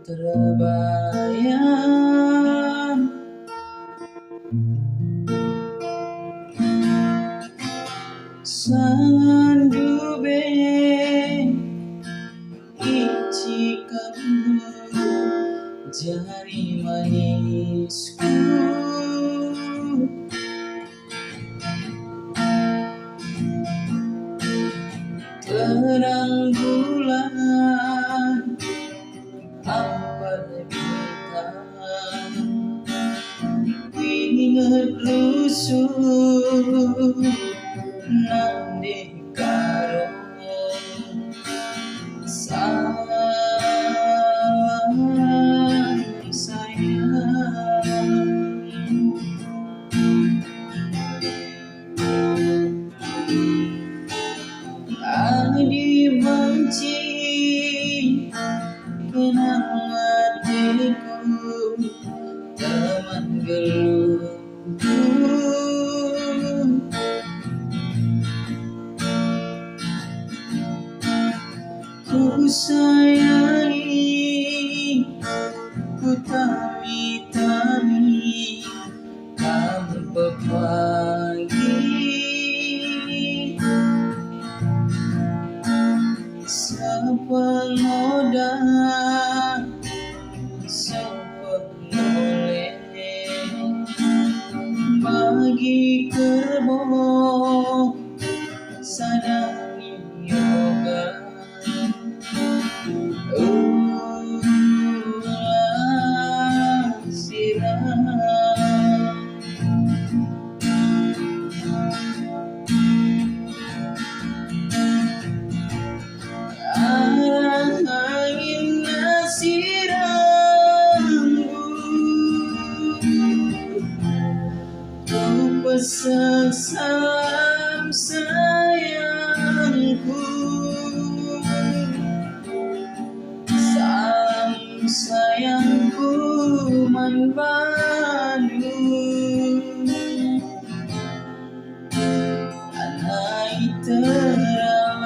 terbayang sangandu beng icikanmu jari manisku terang bulan apa bintang ingat lusuh nande karo sayang adi benci kenang hatiku teman geluhku ku sayangi ku tami-tami kamu berbagi sepengoda sepenoleh bagi kerbau sadani yoga siram angin sirammu ku pesan salam sayangku salam sayangku man Bandung anai teralang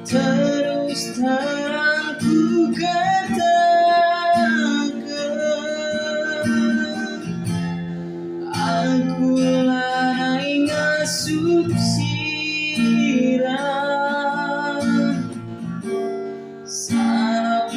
terus terang ku katakan aku lanai ngasup sirah salam